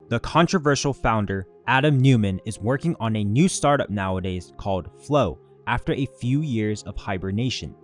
The controversial founder, Adam Neumann, is working on a new startup nowadays called Flow after a few years of hibernation.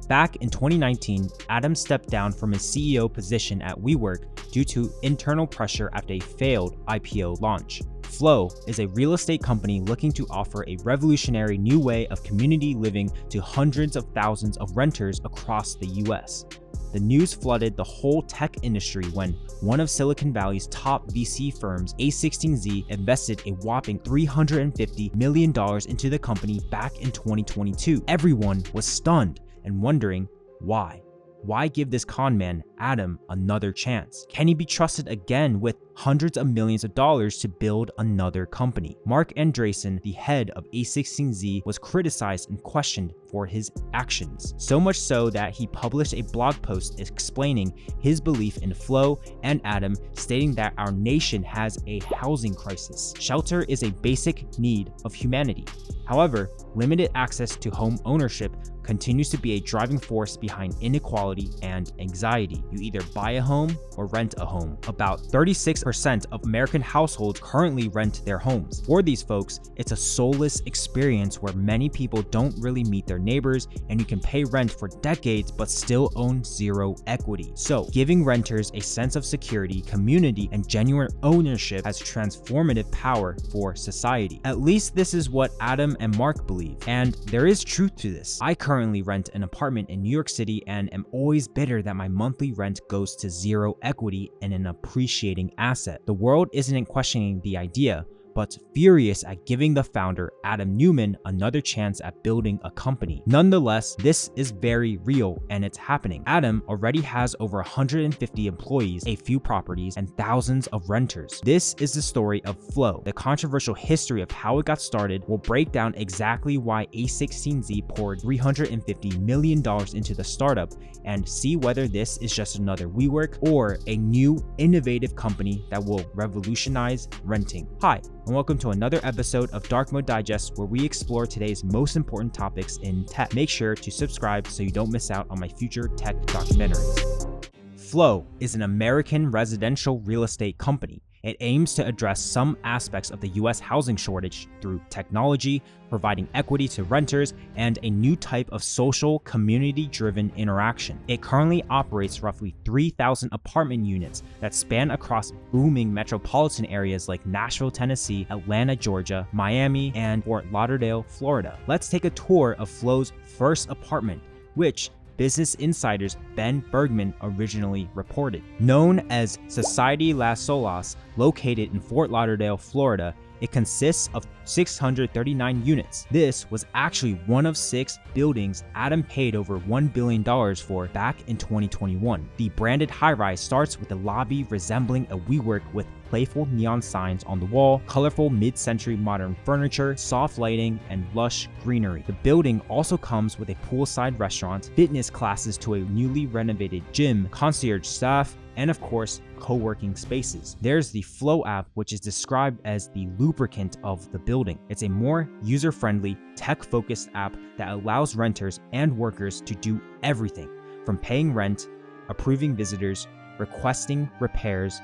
Back in 2019, Adam stepped down from his CEO position at WeWork due to internal pressure after a failed IPO launch. Flow is a real estate company looking to offer a revolutionary new way of community living to hundreds of thousands of renters across the US. The news flooded the whole tech industry when one of Silicon Valley's top VC firms, A16Z, invested a whopping $350 million into the company back in 2022. Everyone was stunned and wondering why. Why give this con man, Adam, another chance? Can he be trusted again with hundreds of millions of dollars to build another company? Marc Andreessen, the head of A16Z, was criticized and questioned for his actions. So much so that he published a blog post explaining his belief in Flow and Adam, stating that our nation has a housing crisis. Shelter is a basic need of humanity. However, limited access to home ownership continues to be a driving force behind inequality and anxiety. You either buy a home or rent a home. About 36% of American households currently rent their homes. For these folks, it's a soulless experience where many people don't really meet their neighbors, and you can pay rent for decades but still own zero equity. So, giving renters a sense of security, community, and genuine ownership has transformative power for society. At least this is what Adam and Marc believe, and there is truth to this. I currently rent an apartment in New York City and am always bitter that my monthly rent goes to zero equity and an appreciating asset. The world isn't questioning the idea, but furious at giving the founder, Adam Neumann, another chance at building a company. Nonetheless, this is very real and it's happening. Adam already has over 150 employees, a few properties, and thousands of renters. This is the story of Flow. The controversial history of how it got started will break down exactly why A16Z poured $350 million into the startup and see whether this is just another WeWork or a new innovative company that will revolutionize renting. Hi, and welcome to another episode of Dark Mode Digest, where we explore today's most important topics in tech. Make sure to subscribe so you don't miss out on my future tech documentaries. Flow is an American residential real estate company. It aims to address some aspects of the US housing shortage through technology, providing equity to renters, and a new type of social, community-driven interaction. It currently operates roughly 3,000 apartment units that span across booming metropolitan areas like Nashville, Tennessee, Atlanta, Georgia, Miami, and Fort Lauderdale, Florida. Let's take a tour of Flow's first apartment, which Business Insider's Ben Bergman originally reported. Known as Society Las Solas, located in Fort Lauderdale, Florida, it consists of 639 units. This was actually one of 6 buildings Adam paid over $1 billion for back in 2021. The branded high-rise starts with a lobby resembling a WeWork with playful neon signs on the wall, colorful mid-century modern furniture, soft lighting, and lush greenery. The building also comes with a poolside restaurant, fitness classes to a newly renovated gym, concierge staff, and of course, co-working spaces. There's the Flow app, which is described as the lubricant of the building. It's a more user-friendly, tech-focused app that allows renters and workers to do everything from paying rent, approving visitors, requesting repairs,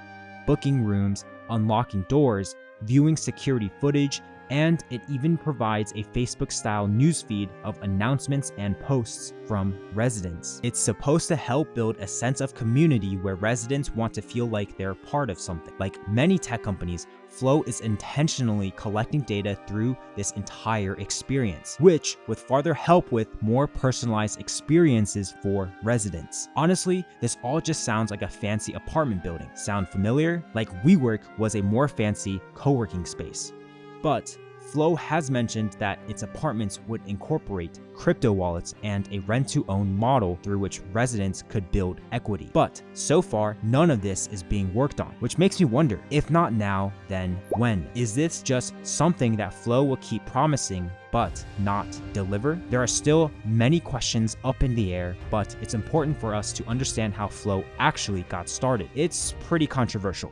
booking rooms, unlocking doors, viewing security footage, and it even provides a Facebook-style newsfeed of announcements and posts from residents. It's supposed to help build a sense of community where residents want to feel like they're part of something. Like many tech companies, Flow is intentionally collecting data through this entire experience, which would further help with more personalized experiences for residents. Honestly, this all just sounds like a fancy apartment building. Sound familiar? Like WeWork was a more fancy co-working space. But Flow has mentioned that its apartments would incorporate crypto wallets and a rent-to-own model through which residents could build equity. But so far, none of this is being worked on, which makes me wonder, if not now, then when? Is this just something that Flow will keep promising but not deliver? There are still many questions up in the air, but it's important for us to understand how Flow actually got started. It's pretty controversial.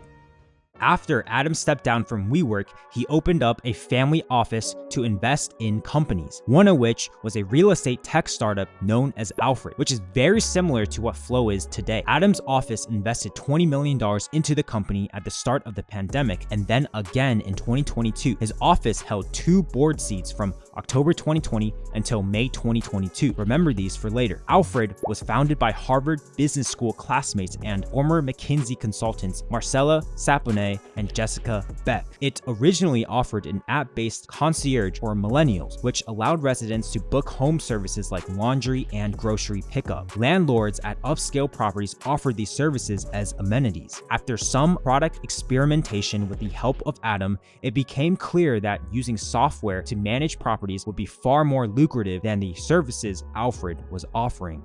After Adam stepped down from WeWork, he opened up a family office to invest in companies, one of which was a real estate tech startup known as Alfred, which is very similar to what Flow is today. Adam's office invested $20 million into the company at the start of the pandemic, and then again in 2022. His office held 2 board seats from October 2020 until May 2022. Remember these for later. Alfred was founded by Harvard Business School classmates and former McKinsey consultants Marcella Sapone and Jessica Beck. It originally offered an app-based concierge for millennials, which allowed residents to book home services like laundry and grocery pickup. Landlords at upscale properties offered these services as amenities. After some product experimentation with the help of Adam, it became clear that using software to manage properties would be far more lucrative than the services Alfred was offering.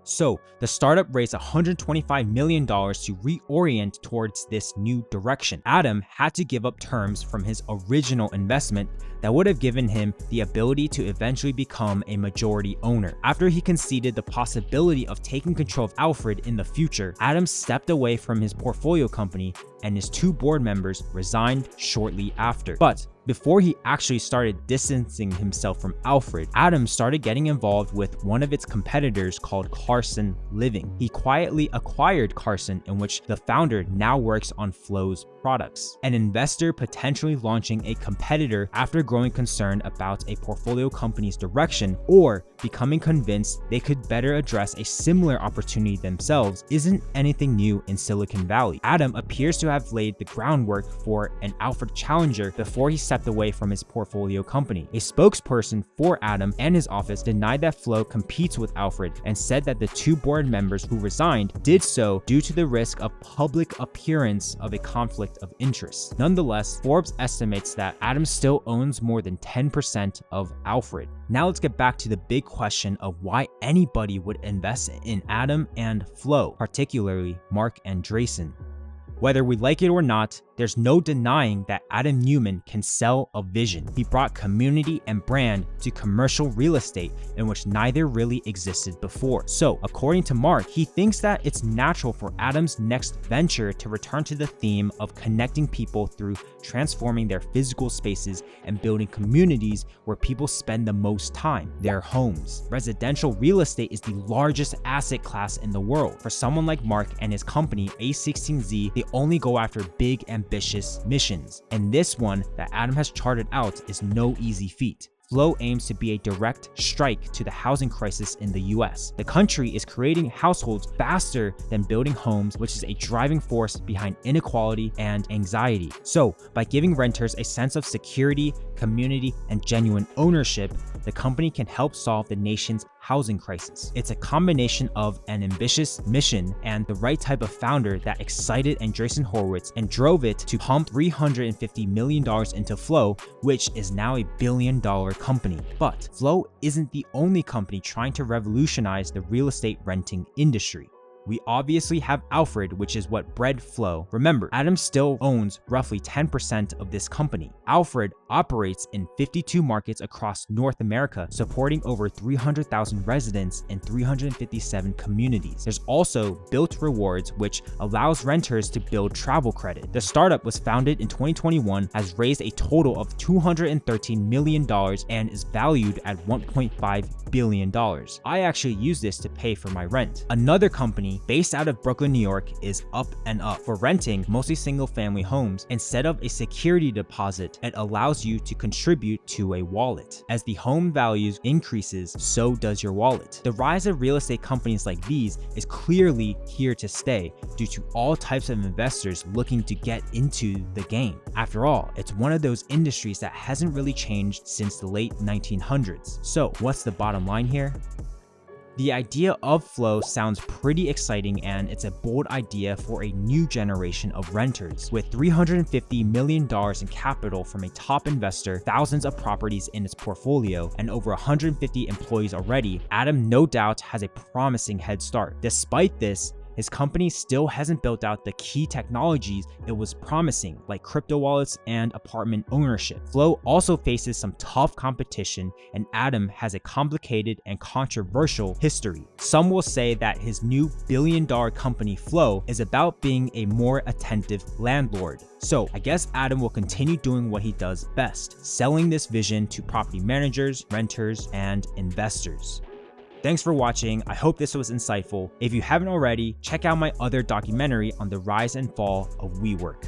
So, the startup raised $125 million to reorient towards this new direction. Adam had to give up terms from his original investment that would have given him the ability to eventually become a majority owner. After he conceded the possibility of taking control of Alfred in the future, Adam stepped away from his portfolio company and his 2 board members resigned shortly after. But before he actually started distancing himself from Alfred, Adam started getting involved with one of its competitors called Carson Living. He quietly acquired Carson, in which the founder now works on Flow's products. An investor potentially launching a competitor after growing concerned about a portfolio company's direction or becoming convinced they could better address a similar opportunity themselves isn't anything new in Silicon Valley. Adam appears to have laid the groundwork for an Alfred challenger before he stepped away from his portfolio company. A spokesperson for Adam and his office denied that Flow competes with Alfred and said that the 2 board members who resigned did so due to the risk of public appearance of a conflict of interest. Nonetheless, Forbes estimates that Adam still owns more than 10% of Alfred. Now let's get back to the big question of why anybody would invest in Adam and Flow, particularly Marc Andreessen. Whether we like it or not, there's no denying that Adam Neumann can sell a vision. He brought community and brand to commercial real estate in which neither really existed before. So, according to Marc, he thinks that it's natural for Adam's next venture to return to the theme of connecting people through transforming their physical spaces and building communities where people spend the most time, their homes. Residential real estate is the largest asset class in the world. For someone like Marc and his company, A16Z, they only go after big, ambitious missions. And this one that Adam has charted out is no easy feat. Flow aims to be a direct strike to the housing crisis in the US. The country is creating households faster than building homes, which is a driving force behind inequality and anxiety. So, by giving renters a sense of security, community, and genuine ownership, the company can help solve the nation's housing crisis. It's a combination of an ambitious mission and the right type of founder that excited Andreessen Horowitz and drove it to pump $350 million into Flow, which is now a billion-dollar company. But Flow isn't the only company trying to revolutionize the real estate renting industry. We obviously have Alfred, which is what bred Flow. Remember, Adam still owns roughly 10% of this company. Alfred operates in 52 markets across North America, supporting over 300,000 residents in 357 communities. There's also Built Rewards, which allows renters to build travel credit. The startup was founded in 2021, has raised a total of $213 million, and is valued at $1.5 billion. I actually use this to pay for my rent. Another company based out of Brooklyn, New York is Up and Up. For renting mostly single-family homes, instead of a security deposit, it allows you to contribute to a wallet. As the home values increases, so does your wallet. The rise of real estate companies like these is clearly here to stay due to all types of investors looking to get into the game. After all, it's one of those industries that hasn't really changed since the late 1900s. So what's the bottom line here? The idea of Flow sounds pretty exciting, and it's a bold idea for a new generation of renters. With $350 million in capital from a top investor, thousands of properties in its portfolio, and over 150 employees already, Adam no doubt has a promising head start. Despite this, his company still hasn't built out the key technologies it was promising, like crypto wallets and apartment ownership. Flow also faces some tough competition, and Adam has a complicated and controversial history. Some will say that his new billion-dollar company Flow is about being a more attentive landlord. So I guess Adam will continue doing what he does best, selling this vision to property managers, renters, and investors. Thanks for watching. I hope this was insightful. If you haven't already, check out my other documentary on the rise and fall of WeWork.